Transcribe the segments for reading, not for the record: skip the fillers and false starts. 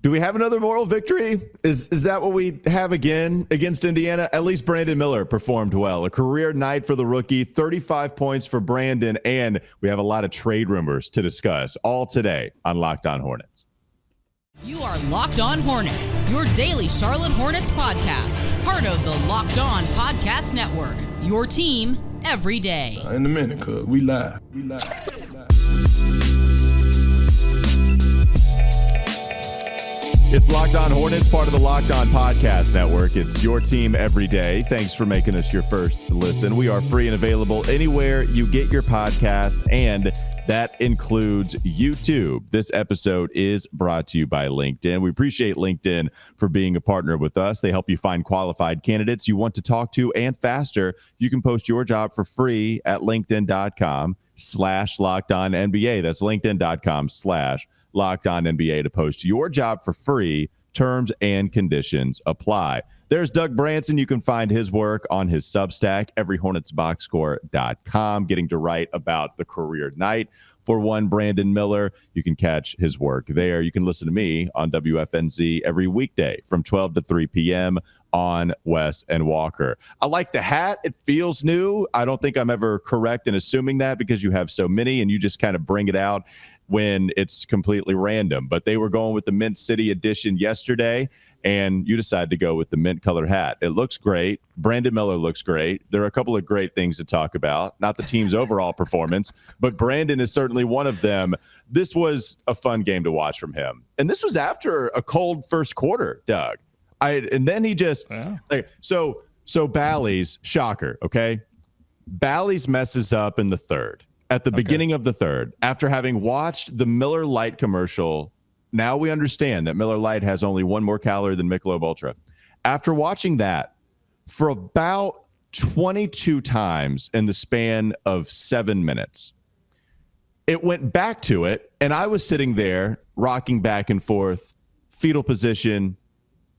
Do we have another moral victory? Is that what we have again against Indiana? At least Brandon Miller performed well. A career night for the rookie, 35 points for Brandon, and we have a lot of trade rumors to discuss all today on Locked On Hornets. You are Locked On Hornets, your daily Charlotte Hornets podcast. Part of the Locked On Podcast Network, your team every day. In a minute, cuz we live. It's Locked On Hornets, part of the Locked On Podcast Network. It's your team every day. Thanks for making us your first listen. We are free and available anywhere you get your podcast, and that includes YouTube. This episode is brought to you by LinkedIn. We appreciate LinkedIn for being a partner with us. They help you find qualified candidates you want to talk to, and faster. You can post your job for free at linkedin.com/LockedOnNBA. That's linkedin.com/LockedOnNBA to post your job for free. Terms and conditions apply. There's Doug Branson. You can find his work on his substack, everyhornetsboxscore.com, getting to write about the career night for one Brandon Miller. You can catch his work there. You can listen to me on WFNZ every weekday from 12 to 3 p.m. on Wes and Walker. I like the hat. It feels new. I don't think I'm ever correct in assuming that because you have so many and you just kind of bring it out when it's completely random. But they were going with the Mint City edition yesterday, and you decided to go with the mint color hat. It looks great. Brandon Miller looks great. There are a couple of great things to talk about, not the team's overall performance, but Brandon is certainly one of them. This was a fun game to watch from him. And this was after a cold first quarter, Doug. And then he just so Bally's, shocker, okay? Bally's messes up in the third. At the beginning of the third, after having watched the Miller Lite commercial, now we understand that Miller Lite has only one more calorie than Michelob Ultra. After watching that for about 22 times in the span of 7 minutes, it went back to it, and I was sitting there rocking back and forth, fetal position,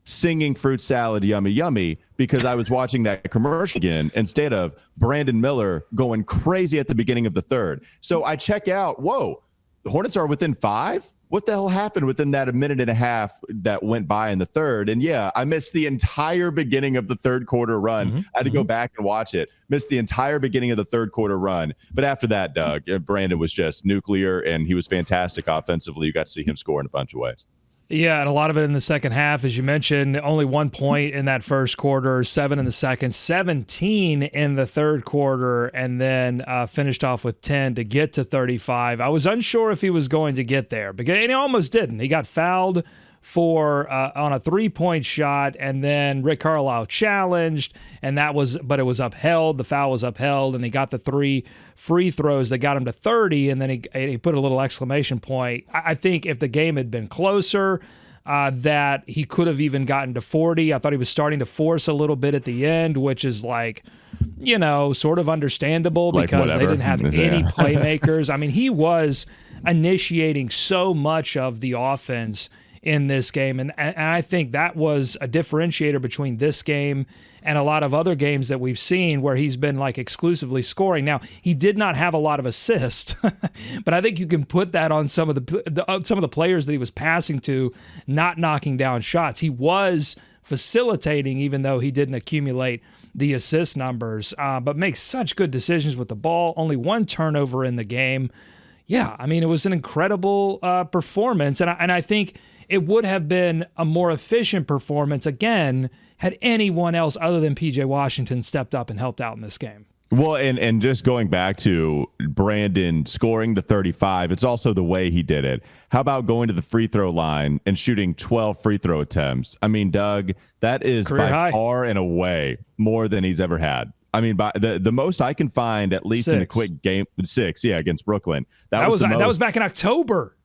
singing fruit salad, yummy, yummy, because I was watching that commercial again instead of Brandon Miller going crazy at the beginning of the third. So I check out, whoa, the Hornets are within 5? What the hell happened within that a minute and a half that went by in the third? And yeah, I missed the entire beginning of the third quarter run. I had to go back and watch it. Missed the entire beginning of the third quarter run. But after that, Doug, Brandon was just nuclear, and he was fantastic offensively. You got to see him score in a bunch of ways. Yeah, and a lot of it in the second half, as you mentioned. Only 1 point in that first quarter, 7 in the second, 17 in the third quarter, and then finished off with 10 to get to 35. I was unsure if he was going to get there, and he almost didn't. He got fouled on a 3-point shot, and then Rick Carlisle challenged, but it was upheld. The foul was upheld, and he got the 3 free throws that got him to 30, and then he put a little exclamation point. I think if the game had been closer, that he could have even gotten to 40. I thought he was starting to force a little bit at the end, which is sort of understandable because they didn't have any playmakers. I mean, he was initiating so much of the offense in this game. And I think that was a differentiator between this game and a lot of other games that we've seen where he's been exclusively scoring. Now, he did not have a lot of assists, but I think you can put that on some of the players that he was passing to, not knocking down shots. He was facilitating, even though he didn't accumulate the assist numbers, but makes such good decisions with the ball. Only 1 turnover in the game. Yeah, I mean, it was an incredible performance, and I think it would have been a more efficient performance, again, had anyone else other than P.J. Washington stepped up and helped out in this game. Well, and just going back to Brandon scoring the 35, it's also the way he did it. How about going to the free throw line and shooting 12 free throw attempts? I mean, Doug, that is career high. Far and away more than he's ever had. I mean, by the most I can find, at least 6. in a quick game, 6, against Brooklyn. That was back in October.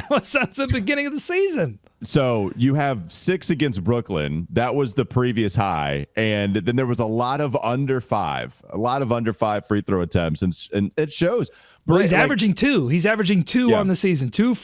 That's the beginning of the season. So you have 6 against Brooklyn. That was the previous high. And then there was a lot of under 5 free throw attempts. And it shows. Well, he's averaging 2. He's averaging 2 on the season. 2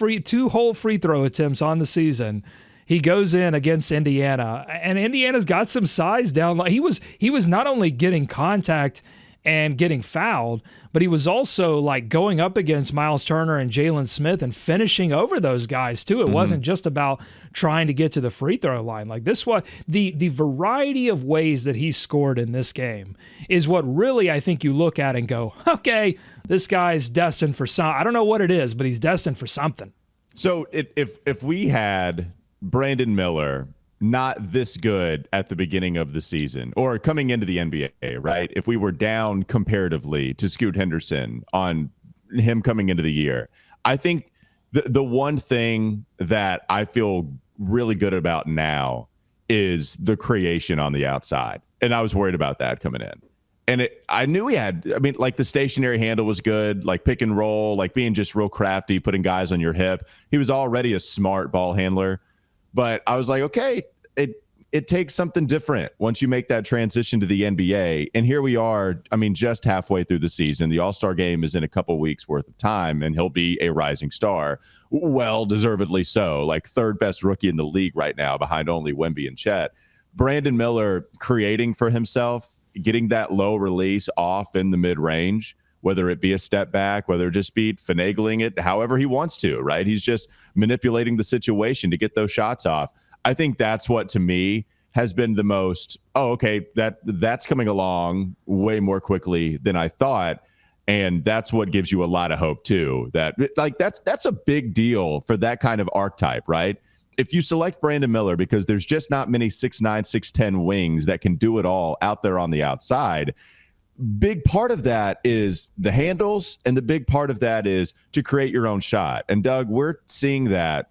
whole free throw attempts on the season. He goes in against Indiana, and Indiana's got some size down. He was not only getting contact and getting fouled, but he was also like going up against Miles Turner and Jalen Smith and finishing over those guys too. It wasn't just about trying to get to the free throw line. Like this was the variety of ways that he scored in this game is what really I think you look at and go, okay, this guy's destined for some. I don't know what it is, but he's destined for something. So if we had Brandon Miller not this good at the beginning of the season or coming into the NBA, right? If we were down comparatively to Scoot Henderson on him coming into the year, I think the one thing that I feel really good about now is the creation on the outside. And I was worried about that coming in. And I knew he had, I mean, like the stationary handle was good, like pick and roll, like being just real crafty, putting guys on your hip. He was already a smart ball handler. But I was like, okay, it takes something different once you make that transition to the NBA. And here we are, I mean, just halfway through the season. The All-Star game is in a couple weeks worth of time, and he'll be a rising star. Well, deservedly so. Like third best rookie in the league right now behind only Wemby and Chet. Brandon Miller creating for himself, getting that low release off in the mid-range, whether it be a step back, whether it just be finagling it however he wants to, right? He's just manipulating the situation to get those shots off. I think that's what, to me, has been the most, that's coming along way more quickly than I thought. And that's what gives you a lot of hope, too. That like that's a big deal for that kind of archetype, right? If you select Brandon Miller, because there's just not many 6'9", 6'10" wings that can do it all out there on the outside, big part of that is the handles, and the big part of that is to create your own shot. And Doug, we're seeing that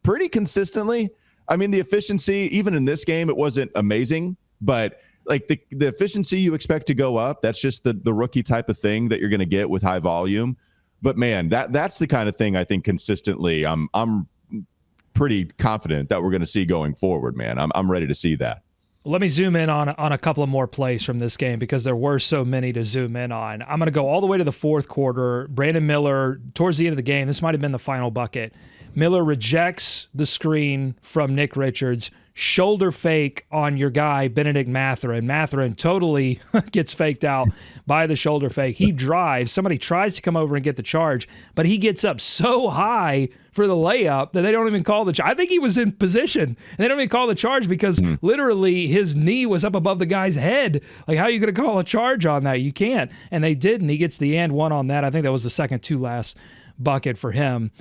pretty consistently. I mean, the efficiency, even in this game, it wasn't amazing, but like the efficiency you expect to go up, that's just the rookie type of thing that you're going to get with high volume. But man, that's the kind of thing I think consistently I'm pretty confident that we're going to see going forward, man. I'm ready to see that. Let me zoom in on a couple of more plays from this game because there were so many to zoom in on. I'm going to go all the way to the fourth quarter. Brandon Miller, towards the end of the game, this might have been the final bucket. Miller rejects the screen from Nick Richards, shoulder fake on your guy, Benedict Mathurin. Mathurin totally gets faked out by the shoulder fake. He drives. Somebody tries to come over and get the charge, but he gets up so high for the layup that they don't even call the charge. I think he was in position, and they don't even call the charge because literally his knee was up above the guy's head. Like, how are you going to call a charge on that? You can't. And they did, and he gets the and one on that. I think that was the second to last bucket for him.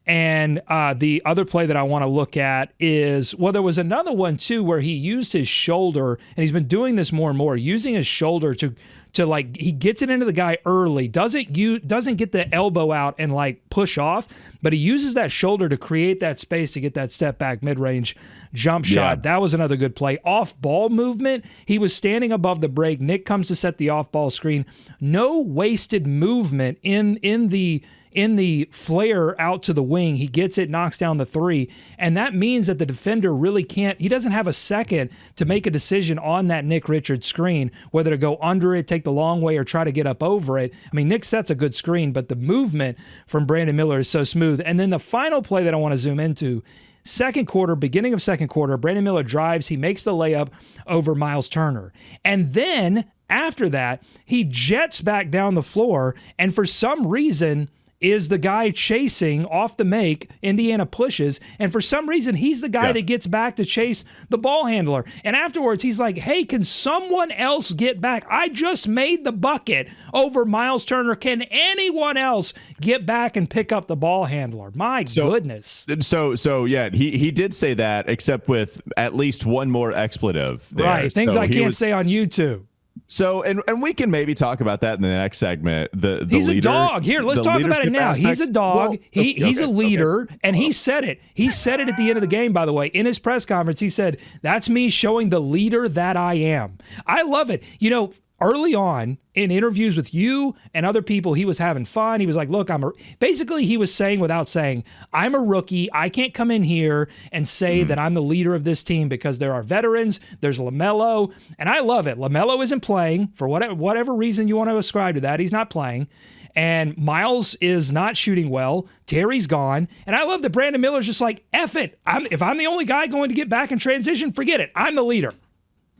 And the other play that I want to look at is, well, there was another one too where he used his shoulder, and he's been doing this more and more, using his shoulder to like, he gets it into the guy early, doesn't get the elbow out and like push off, but he uses that shoulder to create that space to get that step back mid-range jump shot. That was another good play. Off ball movement, he was standing above the break. Nick comes to set the off ball screen. No wasted movement in the flare out to the wing. He gets it, knocks down the three, and that means that the defender really can't, he doesn't have a second to make a decision on that Nick Richards screen, whether to go under it, take the long way, or try to get up over it. I mean, Nick sets a good screen, but the movement from Brandon Miller is so smooth. And then the final play that I want to zoom into, second quarter, beginning of second quarter, Brandon Miller drives, he makes the layup over Miles Turner. And then after that, he jets back down the floor, and for some reason is the guy chasing off the make. Indiana pushes, and for some reason, he's the guy that gets back to chase the ball handler. And afterwards, he's like, hey, can someone else get back? I just made the bucket over Miles Turner. Can anyone else get back and pick up the ball handler? My goodness. So yeah, he did say that, except with at least one more expletive there. Right, things I can't say on YouTube. So, and we can maybe talk about that in the next segment. He's leader, a dog. Here, let's talk about it now. He's a dog. He's a leader, and he said it. He said it at the end of the game, by the way. In his press conference, he said, that's me showing the leader that I am. I love it. You know, early on in interviews with you and other people, he was having fun. He was like, look, basically he was saying without saying, I'm a rookie. I can't come in here and say that I'm the leader of this team because there are veterans. There's LaMelo, and I love it. LaMelo isn't playing for whatever reason you want to ascribe to that. He's not playing. And Miles is not shooting well. Terry's gone. And I love that Brandon Miller's just like, F it. If I'm the only guy going to get back in transition, forget it. I'm the leader.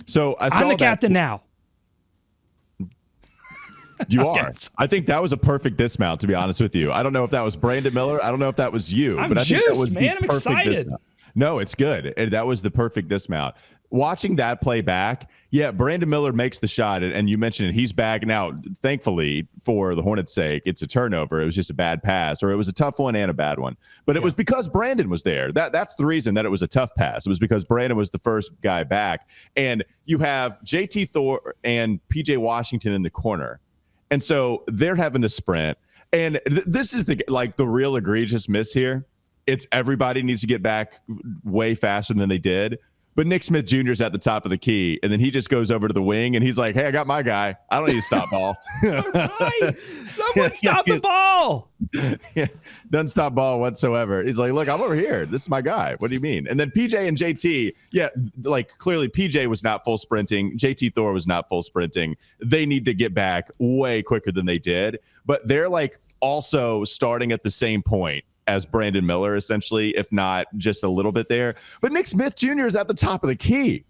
So I'm the captain now. You are. I think that was a perfect dismount, to be honest with you. I don't know if that was Brandon Miller. I don't know if that was you. I'm but I juiced, think that was man. I'm excited. Dismount. No, it's good. And that was the perfect dismount. Watching that play back, yeah, Brandon Miller makes the shot, and you mentioned it. He's back now. Thankfully, for the Hornets' sake, it's a turnover. It was just a bad pass, or it was a tough one and a bad one. But it was because Brandon was there. That's the reason that it was a tough pass. It was because Brandon was the first guy back, and you have JT Thor and PJ Washington in the corner, and so they're having to sprint. And this is the real egregious miss here. It's everybody needs to get back way faster than they did. But Nick Smith Jr. is at the top of the key, and then he just goes over to the wing, and he's like, hey, I got my guy. I don't need to stop ball. Right. Someone stop the ball. Yeah, doesn't stop ball whatsoever. He's like, look, I'm over here. This is my guy. What do you mean? And then PJ and JT, clearly PJ was not full sprinting. JT Thor was not full sprinting. They need to get back way quicker than they did. But they're also starting at the same point as Brandon Miller, essentially, if not just a little bit there. But Nick Smith Jr. is at the top of the key.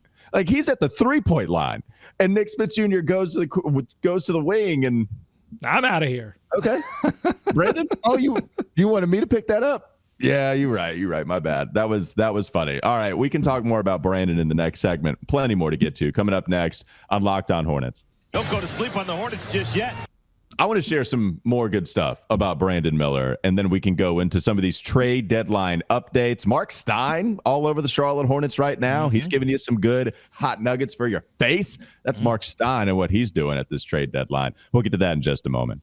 He's at the 3-point line. And Nick Smith Jr. goes to the wing, and I'm out of here. Okay. Brandon? Oh, you wanted me to pick that up? Yeah, you're right. My bad. That was funny. All right, we can talk more about Brandon in the next segment. Plenty more to get to. Coming up next on Locked On Hornets. Don't go to sleep on the Hornets just yet. I want to share some more good stuff about Brandon Miller, and then we can go into some of these trade deadline updates. Mark Stein all over the Charlotte Hornets right now. Mm-hmm. He's giving you some good hot nuggets for your face. That's Mark Stein and what he's doing at this trade deadline. We'll get to that in just a moment.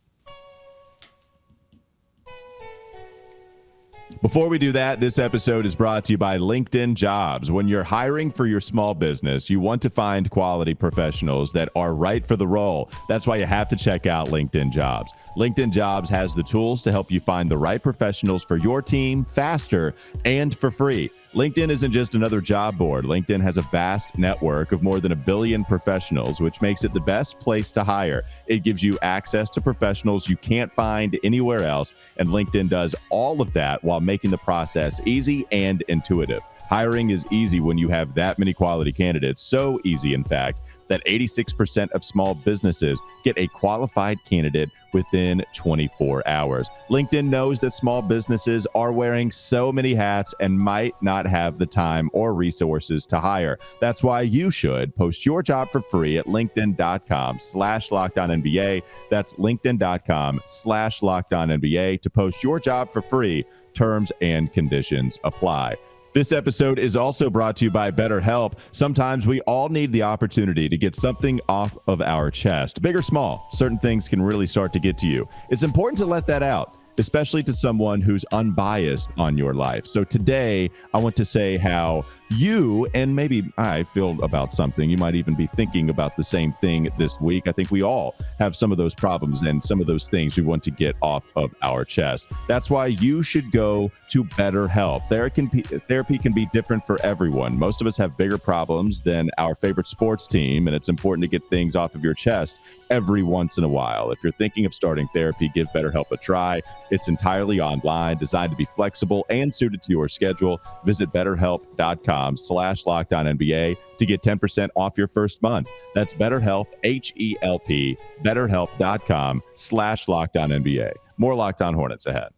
Before we do that, this episode is brought to you by LinkedIn Jobs. When you're hiring for your small business, you want to find quality professionals that are right for the role. That's why you have to check out LinkedIn Jobs. LinkedIn Jobs has the tools to help you find the right professionals for your team faster and for free. LinkedIn isn't just another job board. LinkedIn has a vast network of more than 1 billion professionals, which makes it the best place to hire. It gives you access to professionals you can't find anywhere else, and LinkedIn does all of that while making the process easy and intuitive. Hiring is easy when you have that many quality candidates. So easy, in fact, that 86% of small businesses get a qualified candidate within 24 hours. LinkedIn knows that small businesses are wearing so many hats and might not have the time or resources to hire. That's why you should post your job for free at linkedin.com/LockedOnNBA. That's linkedin.com/LockedOnNBA to post your job for free. Terms and conditions apply. This episode is also brought to you by BetterHelp. Sometimes we all need the opportunity to get something off of our chest. Big or small, certain things can really start to get to you. It's important to let that out, especially to someone who's unbiased on your life. So today, I want to say how you, and maybe I, feel about something. You might even be thinking about the same thing this week. I think we all have some of those problems and some of those things we want to get off of our chest. That's why you should go to BetterHelp. Therapy can be different for everyone. Most of us have bigger problems than our favorite sports team, and it's important to get things off of your chest every once in a while. If you're thinking of starting therapy, give BetterHelp a try. It's entirely online, designed to be flexible and suited to your schedule. Visit BetterHelp.com/LockedOnNBA to get 10% off your first month. That's BetterHelp, H-E-L-P, BetterHelp.com/LockedOnNBA. More Locked On Hornets ahead.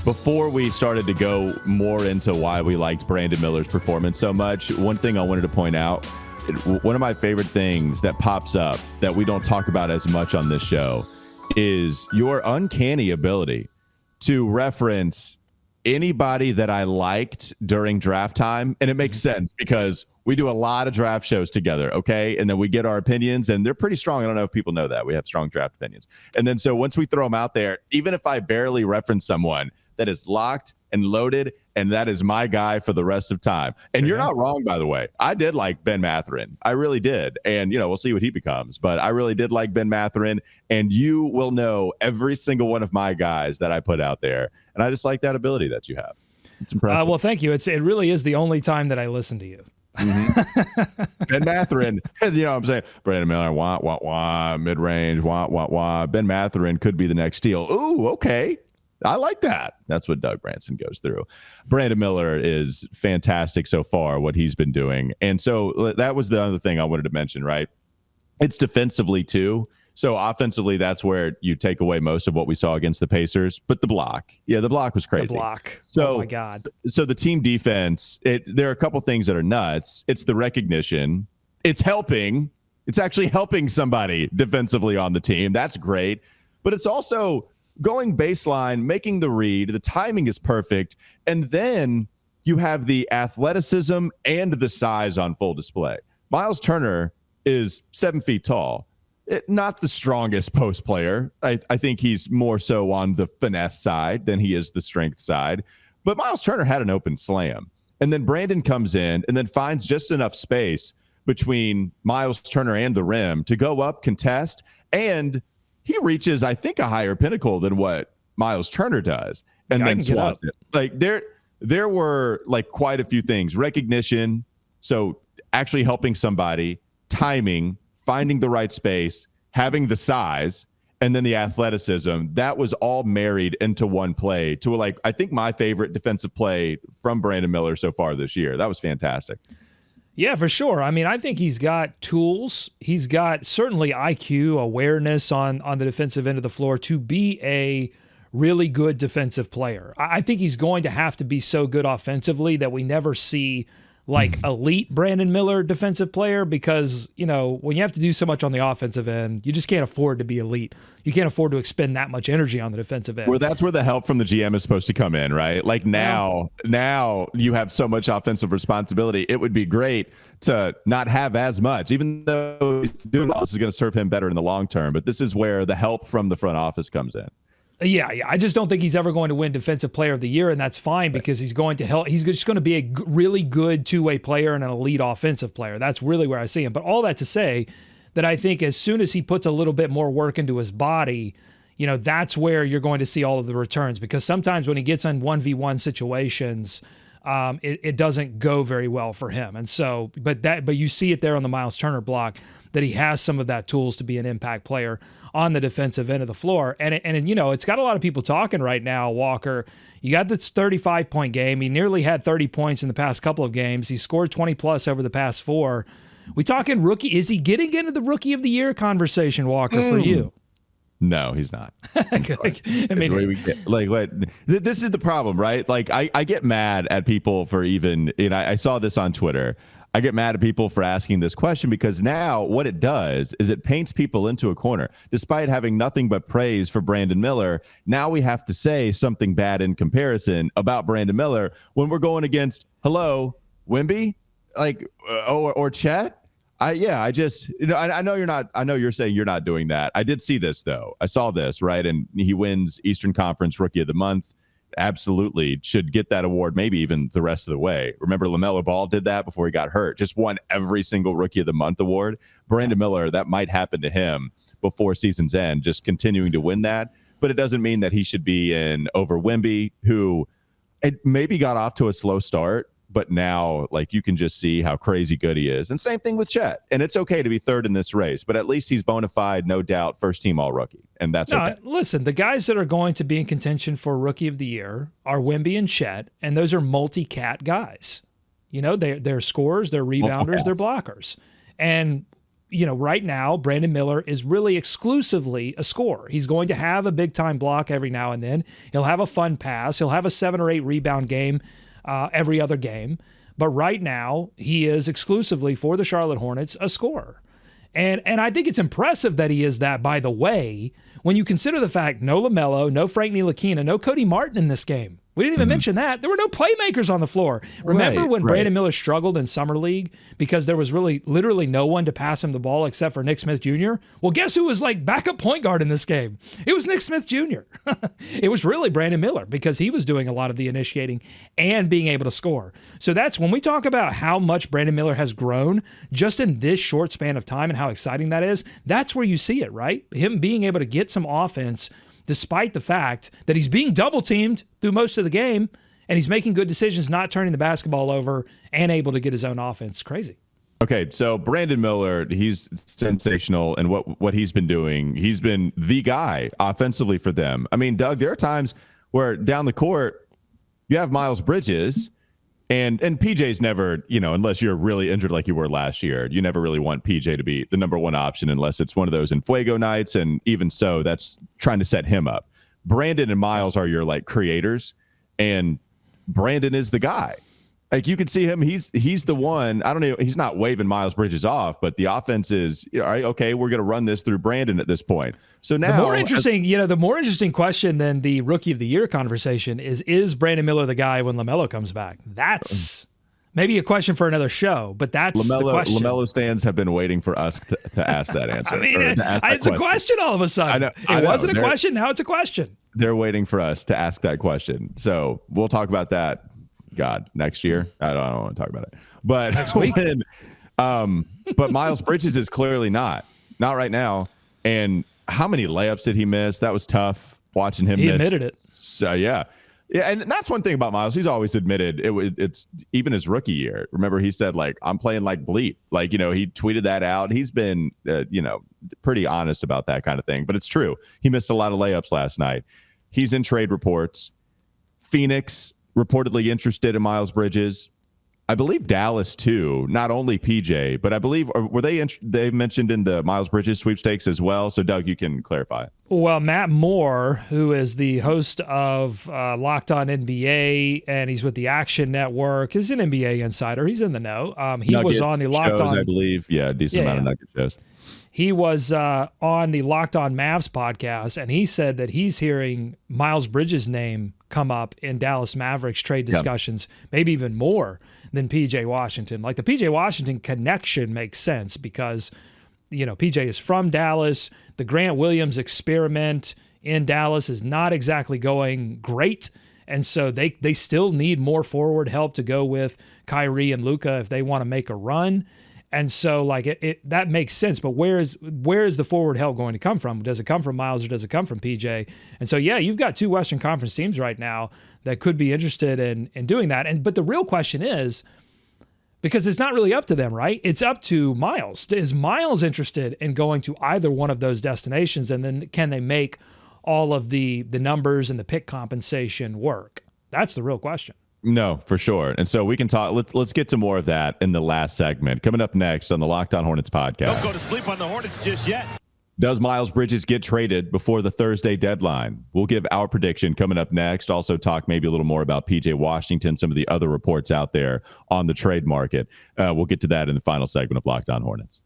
Before we started to go more into why we liked Brandon Miller's performance so much, one thing I wanted to point out, one of my favorite things that pops up that we don't talk about as much on this show is your uncanny ability to reference anybody that I liked during draft time. And it makes sense because we do a lot of draft shows together, okay? And then we get our opinions, and they're pretty strong. I don't know if people know that. We have strong draft opinions. And then so once we throw them out there, even if I barely reference someone that is locked and loaded, and that is my guy for the rest of time. And you're not wrong, by the way. I did like Ben Mathurin. I really did. And, we'll see what he becomes. But I really did like Ben Mathurin. And you will know every single one of my guys that I put out there. And I just like that ability that you have. It's impressive. Well, thank you. It really is the only time that I listen to you. Mm-hmm. Ben Mathurin, I'm saying Brandon Miller, mid-range, Ben Mathurin could be the next steal. Ooh, okay. I like that. That's what Doug Branson goes through. Brandon Miller is fantastic so far, what he's been doing. And so that was the other thing I wanted to mention, right? It's defensively too. So offensively, that's where you take away most of what we saw against the Pacers. But the block was crazy. The block. So, oh my God. So the team defense, there are a couple things that are nuts. It's the recognition. It's helping. It's actually helping somebody defensively on the team. That's great. But it's also going baseline, making the read. The timing is perfect. And then you have the athleticism and the size on full display. Miles Turner is 7 feet tall. Not the strongest post player. I think he's more so on the finesse side than he is the strength side. But Miles Turner had an open slam. And then Brandon comes in and then finds just enough space between Miles Turner and the rim to go up, contest, and he reaches, I think, a higher pinnacle than what Miles Turner does, and then swats it. Like there were like quite a few things. Recognition, so actually helping somebody, timing, finding the right space, having the size, and then the athleticism. That was all married into one play to, like, I think my favorite defensive play from Brandon Miller so far this year. That was fantastic. Yeah, for sure. I mean, I think he's got tools. He's got certainly IQ, awareness on the defensive end of the floor to be a really good defensive player. I think he's going to have to be so good offensively that we never see like elite Brandon Miller defensive player, because, you know, when you have to do so much on the offensive end, you just can't afford to be elite. You can't afford to expend that much energy on the defensive end. Well, that's where the help from the GM is supposed to come in, right? Like now you have so much offensive responsibility. It would be great to not have as much, even though doing this is going to serve him better in the long term. But this is where the help from the front office comes in. Yeah. I just don't think he's ever going to win Defensive Player of the Year, and that's fine because he's going to help. He's just going to be a really good two-way player and an elite offensive player. That's really where I see him. But all that to say that I think as soon as he puts a little bit more work into his body, you know, that's where you're going to see all of the returns, because sometimes when he gets in 1v1 situations, it doesn't go very well for him. And so, but you see it there on the Miles Turner block that he has some of that tools to be an impact player on the defensive end of the floor. And you know, it's got a lot of people talking right now, Walker. You got this 35-point game. He nearly had 30 points in the past couple of games. He scored 20-plus over the past 4. We talking rookie? Is he getting into the Rookie of the Year conversation, Walker, for you? No, he's not. I mean, this is the problem, right? Like, I get mad at people for even, I saw this on Twitter. I get mad at people for asking this question, because now what it does is it paints people into a corner. Despite having nothing but praise for Brandon Miller, now we have to say something bad in comparison about Brandon Miller when we're going against, Wemby, or Chet. I know you're not. I know you're saying you're not doing that. I did see this though. I saw this, right? And he wins Eastern Conference Rookie of the Month. Absolutely should get that award, maybe even the rest of the way. Remember, LaMelo Ball did that before he got hurt. Just won every single Rookie of the Month award. Brandon Miller, that might happen to him before season's end, just continuing to win that. But it doesn't mean that he should be in over Wemby, who it maybe got off to a slow start, but now, like, you can just see how crazy good he is. And same thing with Chet. And it's okay to be third in this race, but at least he's bona fide, no doubt, first-team All-Rookie. And that's okay. Listen, the guys that are going to be in contention for Rookie of the Year are Wemby and Chet, and those are multi-cat guys. You know, they're scorers, they're rebounders, they're blockers. And, you know, right now, Brandon Miller is really exclusively a scorer. He's going to have a big-time block every now and then. He'll have a fun pass. He'll have a 7 or 8 rebound game every other game. But right now, he is exclusively for the Charlotte Hornets a scorer. And I think it's impressive that he is that, by the way, when you consider the fact no LaMelo, no Frank Ntilikina, no Cody Martin in this game. We didn't even mention that. There were no playmakers on the floor. Remember when Brandon Miller struggled in Summer League because there was literally no one to pass him the ball except for Nick Smith Jr.? Well, guess who was like backup point guard in this game? It was Nick Smith Jr. It was really Brandon Miller because he was doing a lot of the initiating and being able to score. So that's when we talk about how much Brandon Miller has grown just in this short span of time and how exciting that is. That's where you see it, right? Him being able to get some offense despite the fact that he's being double-teamed through most of the game, and he's making good decisions, not turning the basketball over, and able to get his own offense. Crazy. Okay, so Brandon Miller, he's sensational, and what he's been doing, he's been the guy offensively for them. I mean, Doug, there are times where down the court, you have Miles Bridges, And PJ's never, unless you're really injured like you were last year, you never really want PJ to be the number one option unless it's one of those Fuego nights. And even so, that's trying to set him up. Brandon and Miles are your like creators, and Brandon is the guy. Like you can see him, he's the one. I don't know, he's not waving Miles Bridges off, but the offense is, all right, okay, we're going to run this through Brandon at this point. So now the more interesting question than the Rookie of the Year conversation is Brandon Miller the guy when LaMelo comes back? That's maybe a question for another show, but that's the question. LaMelo stands have been waiting for us to ask that answer. I mean, it's a question all of a sudden. It wasn't a question, now it's a question. They're waiting for us to ask that question. So we'll talk about that. God, next year. I don't want to talk about it, but next week. But Miles Bridges is clearly not right now. And how many layups did he miss? That was tough watching him. He miss. admitted it. So yeah, and that's one thing about Miles. He's always admitted it's even his rookie year. Remember, he said like I'm playing like bleep. Like he tweeted that out. He's been pretty honest about that kind of thing. But it's true. He missed a lot of layups last night. He's in trade reports. Phoenix reportedly interested in Miles Bridges. I believe Dallas too, not only PJ, but I believe were they mentioned in the Miles Bridges sweepstakes as well. So Doug, you can clarify. Well, Matt Moore, who is the host of Locked On NBA, and he's with the Action Network, is an NBA insider. He's in the know. He Nuggets was on the Locked shows, On, I believe. Yeah, decent amount of Nugget shows. He was on the Locked On Mavs podcast, and he said that he's hearing Miles Bridges' name come up in Dallas Mavericks trade discussions, maybe even more than PJ Washington. Like the PJ Washington connection makes sense because, PJ is from Dallas. The Grant Williams experiment in Dallas is not exactly going great. And so they still need more forward help to go with Kyrie and Luka if they want to make a run. And so, like that makes sense. But where is the forward help going to come from? Does it come from Miles or does it come from PJ? And so, yeah, you've got two Western Conference teams right now that could be interested in doing that. But the real question is, because it's not really up to them, right? It's up to Miles. Is Miles interested in going to either one of those destinations? And then can they make all of the numbers and the pick compensation work? That's the real question. No, for sure. And so we can talk. Let's get to more of that in the last segment. Coming up next on the Locked On Hornets podcast. Don't go to sleep on the Hornets just yet. Does Miles Bridges get traded before the Thursday deadline? We'll give our prediction coming up next. Also talk maybe a little more about PJ Washington, some of the other reports out there on the trade market. We'll get to that in the final segment of Locked On Hornets.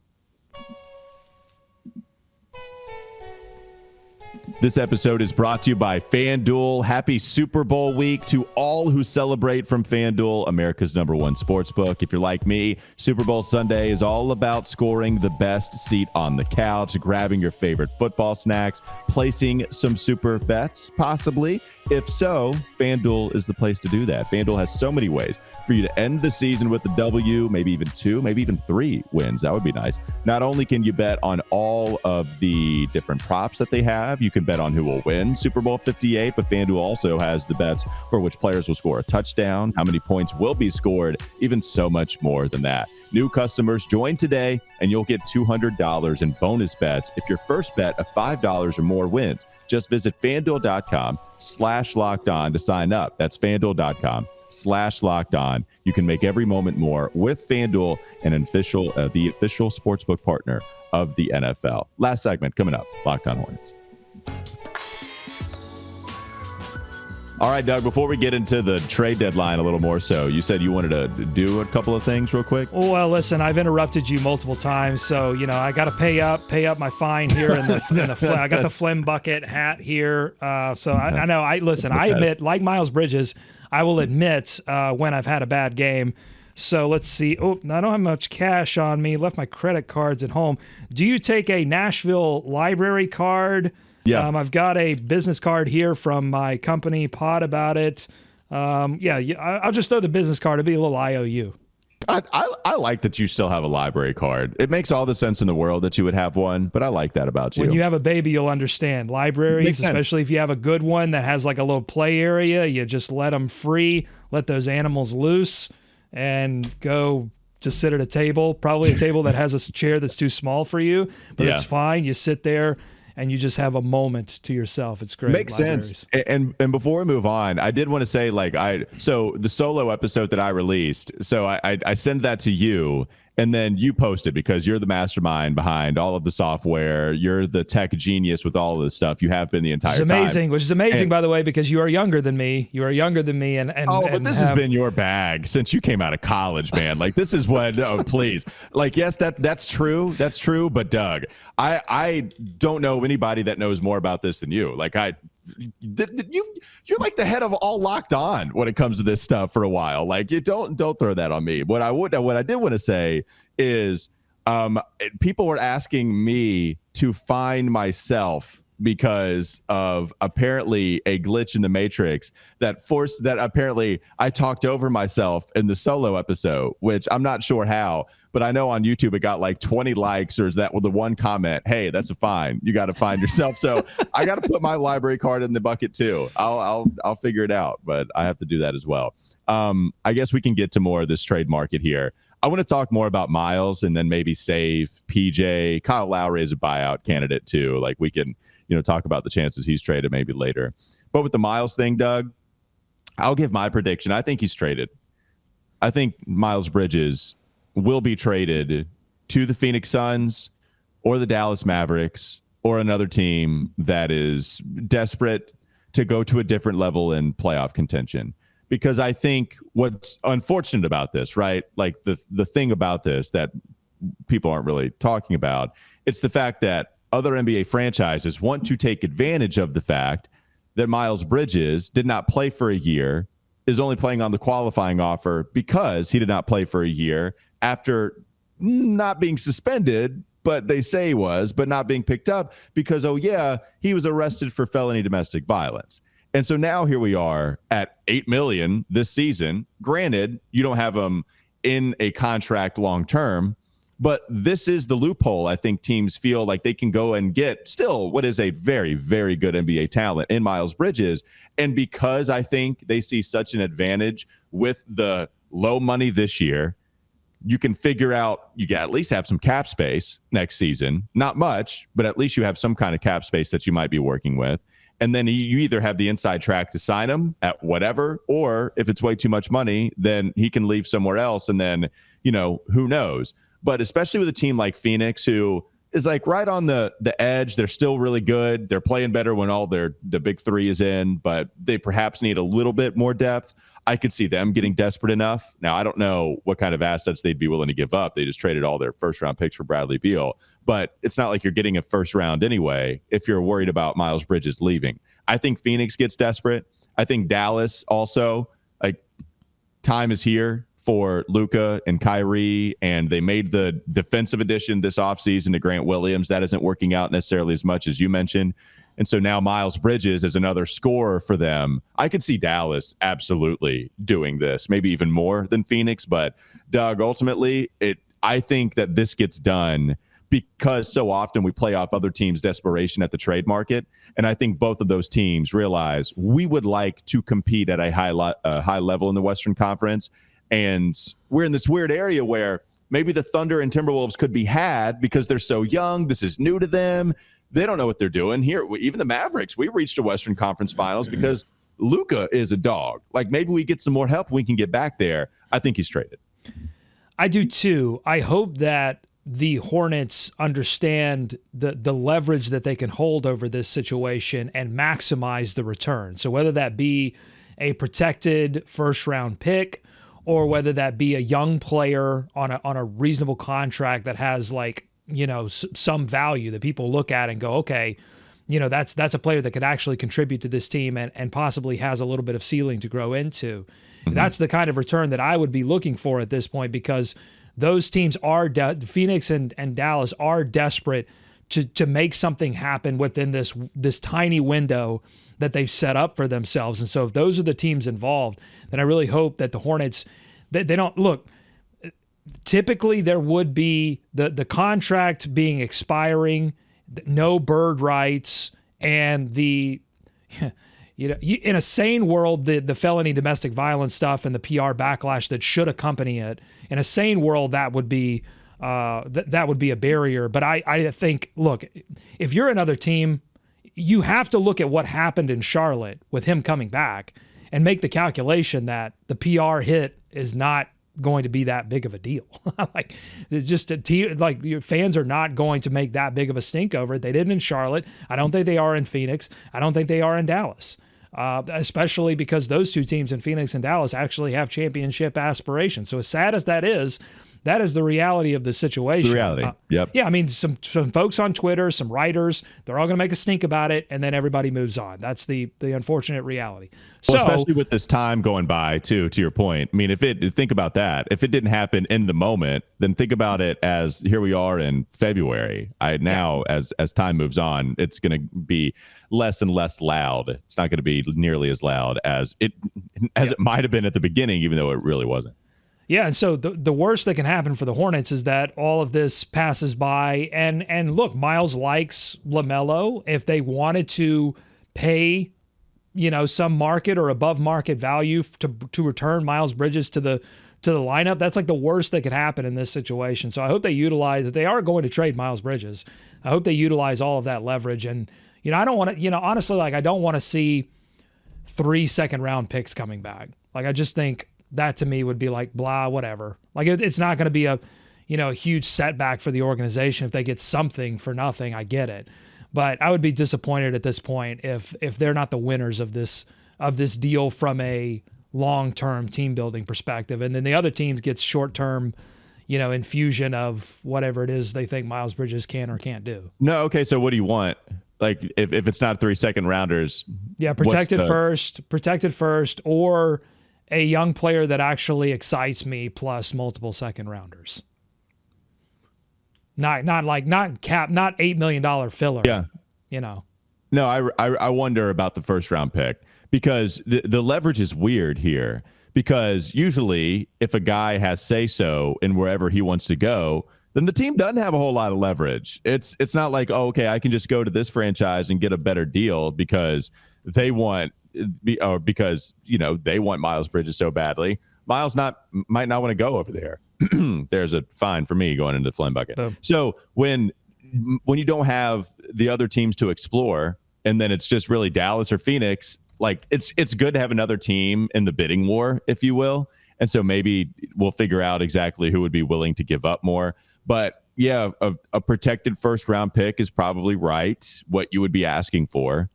This episode is brought to you by FanDuel. Happy Super Bowl week to all who celebrate from FanDuel, America's #1 sportsbook. If you're like me, Super Bowl Sunday is all about scoring the best seat on the couch, grabbing your favorite football snacks, placing some super bets, possibly. If so, FanDuel is the place to do that. FanDuel has so many ways for you to end the season with a W, maybe even 2, maybe even 3 wins. That would be nice. Not only can you bet on all of the different props that they have, you can bet on who will win Super Bowl 58, but FanDuel also has the bets for which players will score a touchdown, how many points will be scored, even so much more than that. New customers join today and you'll get $200 in bonus bets if your first bet of $5 or more wins. Just visit FanDuel.com/lockedon to sign up. That's FanDuel.com/lockedon. You can make every moment more with FanDuel, the official sportsbook partner of the NFL. Last segment coming up, Locked On Hornets. All right, Doug, before we get into the trade deadline a little more so, you said you wanted to do a couple of things real quick. Well, listen, I've interrupted you multiple times, so, I got to pay up my fine here in the I got the Flim Bucket hat here. So I know, I admit, like Miles Bridges, I will admit when I've had a bad game. So let's see. Oh, I don't have much cash on me. Left my credit cards at home. Do you take a Nashville library card? Yeah. I've got a business card here from my company, Pod About It. I'll just throw the business card. It'll be a little IOU. I like that you still have a library card. It makes all the sense in the world that you would have one, but I like that about you. When you have a baby, you'll understand. Libraries, especially if you have a good one that has like a little play area, you just let them free, let those animals loose, and go to sit at a table, probably a table that has a chair that's too small for you, but It's fine. You sit there and you just have a moment to yourself. It's great. Makes sense. And before we move on, I did want to say, so the solo episode that I released, so I send that to you, and then you post it because you're the mastermind behind all of the software. You're the tech genius with all of this stuff. You have been the entire time. Which is amazing, by the way, because you are younger than me. You are younger than me. But this has been your bag since you came out of college, man. Like, this is what, please. Like, yes, that's true. That's true. But Doug, I don't know anybody that knows more about this than you. Like, you're like the head of all Locked On when it comes to this stuff for a while. Like, you don't throw that on me. What I did want to say is, people were asking me to find myself because of apparently a glitch in the Matrix that apparently I talked over myself in the solo episode, which I'm not sure how, but I know on YouTube it got like 20 likes, or is that with the one comment, hey, that's a fine. You got to find yourself. So I got to put my library card in the bucket too. I'll figure it out, but I have to do that as well. I guess we can get to more of this trade market here. I want to talk more about Miles and then maybe save PJ. Kyle Lowry is a buyout candidate too. Like, we can, talk about the chances he's traded maybe later. But with the Miles thing, Doug, I'll give my prediction. I think he's traded. I think Miles Bridges will be traded to the Phoenix Suns or the Dallas Mavericks or another team that is desperate to go to a different level in playoff contention. Because I think what's unfortunate about this, right? Like, the thing about this that people aren't really talking about, it's the fact that other NBA franchises want to take advantage of the fact that Miles Bridges did not play for a year, is only playing on the qualifying offer because he did not play for a year after not being suspended, but they say he was, but not being picked up because, he was arrested for felony domestic violence. And so now here we are at $8 million this season. Granted, you don't have him in a contract long term, but this is the loophole. I think teams feel like they can go and get still what is a very, very good NBA talent in Miles Bridges. And because I think they see such an advantage with the low money this year, you can figure out you at least have some cap space next season. Not much, but at least you have some kind of cap space that you might be working with. And then you either have the inside track to sign him at whatever, or if it's way too much money, then he can leave somewhere else. And then, who knows? But especially with a team like Phoenix, who is like right on the edge, they're still really good. They're playing better when all the big three is in, but they perhaps need a little bit more depth. I could see them getting desperate enough. Now, I don't know what kind of assets they'd be willing to give up. They just traded all their first-round picks for Bradley Beal. But it's not like you're getting a first round anyway if you're worried about Miles Bridges leaving. I think Phoenix gets desperate. I think Dallas also, like, time is here for Luka and Kyrie, and they made the defensive addition this offseason to Grant Williams. That isn't working out necessarily as much as you mentioned. And so now Miles Bridges is another scorer for them. I could see Dallas absolutely doing this, maybe even more than Phoenix. But, Doug, ultimately, I think that this gets done because so often we play off other teams' desperation at the trade market. And I think both of those teams realize we would like to compete at a high level in the Western Conference. And we're in this weird area where maybe the Thunder and Timberwolves could be had because they're so young. This is new to them. They don't know what they're doing here. Even the Mavericks, we reached the Western Conference Finals because Luka is a dog. Like, maybe we get some more help. We can get back there. I think he's traded. I do too. I hope that the Hornets understand the leverage that they can hold over this situation and maximize the return. So whether that be a protected first-round pick or whether that be a young player on a reasonable contract that has, like, some value that people look at and go, okay, that's a player that could actually contribute to this team and possibly has a little bit of ceiling to grow into. Mm-hmm. That's the kind of return that I would be looking for at this point, because those teams are Phoenix and Dallas are desperate to make something happen within this tiny window that they've set up for themselves. And so if those are the teams involved, then I really hope that the Hornets, they don't look. Typically, there would be the contract being expiring, no bird rights, and in a sane world, the felony domestic violence stuff and the PR backlash that should accompany it. In a sane world, that would be that would be a barrier. But I think, look, if you're another team, you have to look at what happened in Charlotte with him coming back and make the calculation that the PR hit is not going to be that big of a deal. Like, it's just like your fans are not going to make that big of a stink over it. They didn't in Charlotte. I don't think they are in Phoenix. I don't think they are in Dallas. Especially because those two teams in Phoenix and Dallas actually have championship aspirations. So as sad as that is the reality of the situation. The reality. Yep. Yeah, I mean, some folks on Twitter, some writers, they're all going to make a stink about it, and then everybody moves on. That's the unfortunate reality. Well, especially with this time going by, too, to your point. I mean, think about that. If it didn't happen in the moment, then think about it as here we are in February. As time moves on, it's going to be less and less loud. It's not going to be nearly as loud as it might have been at the beginning, even though it really wasn't. Yeah, and so the worst that can happen for the Hornets is that all of this passes by, and look, Miles likes LaMelo. If they wanted to pay, some market or above market value to return Miles Bridges to the lineup, that's like the worst that could happen in this situation. So I hope they utilize, if they are going to trade Miles Bridges, I hope they utilize all of that leverage. And I don't want to, honestly, like I don't want to see 3 second-round picks coming back. Like I just think that to me would be like blah, whatever. Like it's not going to be a huge setback for the organization if they get something for nothing. I get it, but I would be disappointed at this point if they're not the winners of this deal from a long-term team building perspective, and then the other teams gets short-term, infusion of whatever it is they think Miles Bridges can or can't do. No, okay. So what do you want? Like if it's not 3 second rounders, yeah, protected first, or a young player that actually excites me plus multiple second rounders. Not $8 million filler. Yeah. No, I wonder about the first round pick because the leverage is weird here, because usually if a guy has say so in wherever he wants to go, then the team doesn't have a whole lot of leverage. It's not like, oh, okay, I can just go to this franchise and get a better deal because they want they want Miles Bridges so badly. Miles might not want to go over there. There's a fine for me going into the Flynn bucket. So when you don't have the other teams to explore, and then it's just really Dallas or Phoenix, like it's good to have another team in the bidding war, if you will. And so maybe we'll figure out exactly who would be willing to give up more. But yeah, a protected first round pick is probably right, what you would be asking for.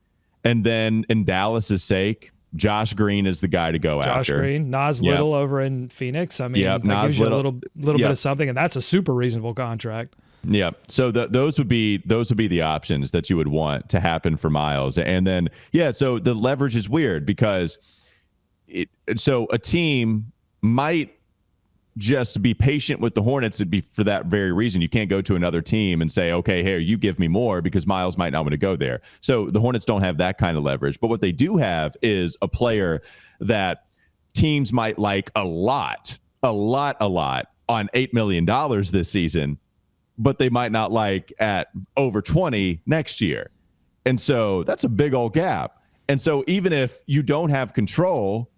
And then in Dallas's sake, Josh Green is the guy to go after. Josh Green, Nas Little over in Phoenix. I mean, that gives you a little bit of something, and that's a super reasonable contract. Yeah. So those would be the options that you would want to happen for Miles. And then, so the leverage is weird because so a team might just be patient with the Hornets. It'd be for that very reason. You can't go to another team and say, okay, here, you give me more, because Miles might not want to go there. So the Hornets don't have that kind of leverage. But what they do have is a player that teams might like a lot on $8 million this season, but they might not like at over 20 next year. And so that's a big old gap. And so even if you don't have control,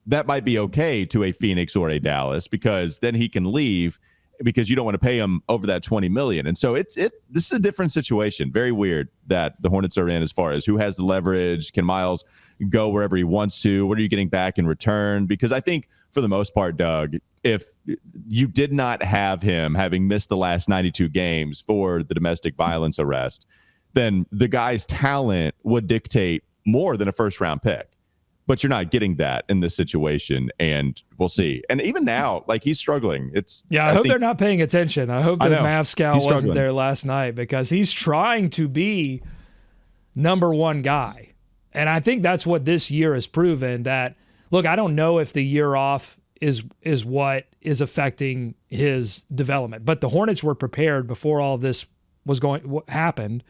that might be okay to a Phoenix or a Dallas, because then he can leave because you don't want to pay him over that $20 million. And so this is a different situation. Very weird that the Hornets are in as far as who has the leverage. Can Miles go wherever he wants to? What are you getting back in return? Because I think for the most part, Doug, if you did not have him having missed the last 92 games for the domestic violence arrest, then the guy's talent would dictate more than a first round pick. But you're not getting that in this situation, and we'll see. And even now, like, he's struggling. I hope they're not paying attention. I hope the Mavs scout wasn't there last night, because he's trying to be number one guy. And I think that's what this year has proven. That, look, I don't know if the year off is what is affecting his development, but the Hornets were prepared before all of this happened.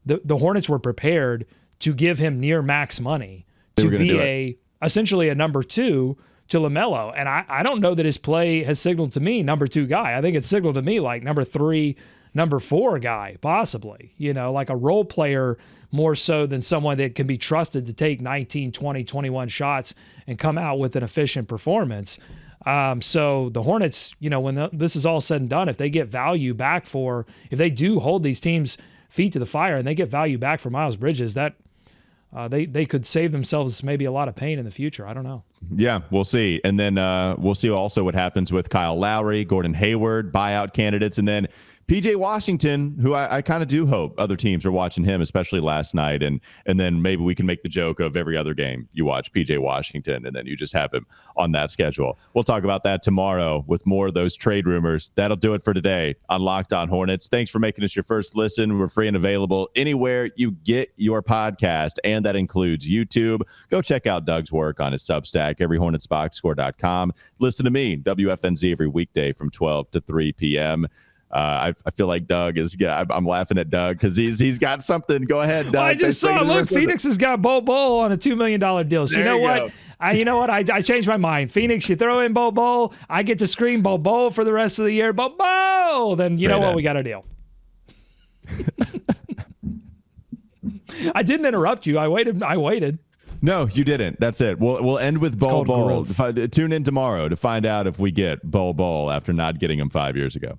The Hornets were prepared to give him near max money to be essentially a number two to LaMelo. And I don't know that his play has signaled to me number two guy. I think it's signaled to me like number three, number four guy, possibly, like a role player more so than someone that can be trusted to take 19, 20, 21 shots and come out with an efficient performance. So the Hornets, when this is all said and done, if they get value back if they do hold these teams' feet to the fire and they get value back for Miles Bridges, that they could save themselves maybe a lot of pain in the future. I don't know. Yeah, we'll see. And then we'll see also what happens with Kyle Lowry, Gordon Hayward, buyout candidates, and then PJ Washington, who I kind of do hope other teams are watching him, especially last night. And then maybe we can make the joke of every other game you watch PJ Washington, and then you just have him on that schedule. We'll talk about that tomorrow with more of those trade rumors. That'll do it for today on Locked On Hornets. Thanks for making us your first listen. We're free and available anywhere you get your podcast, and that includes YouTube. Go check out Doug's work on his Substack, everyhornetsboxscore.com. Listen to me, WFNZ, every weekday from 12 to 3 p.m. I feel like Doug is. Yeah, I'm laughing at Doug because he's got something. Go ahead, Doug. Well, I just saw. Look, Phoenix has got Bol Bol on a $2 million deal. So you know what? I changed my mind. Phoenix, you throw in Bol Bol, I get to scream Bol Bol for the rest of the year. Bol Bol. Then you know what? We got a deal. I didn't interrupt you. I waited. No, you didn't. That's it. We'll end with Bol Bol. Tune in tomorrow to find out if we get Bol Bol after not getting him 5 years ago.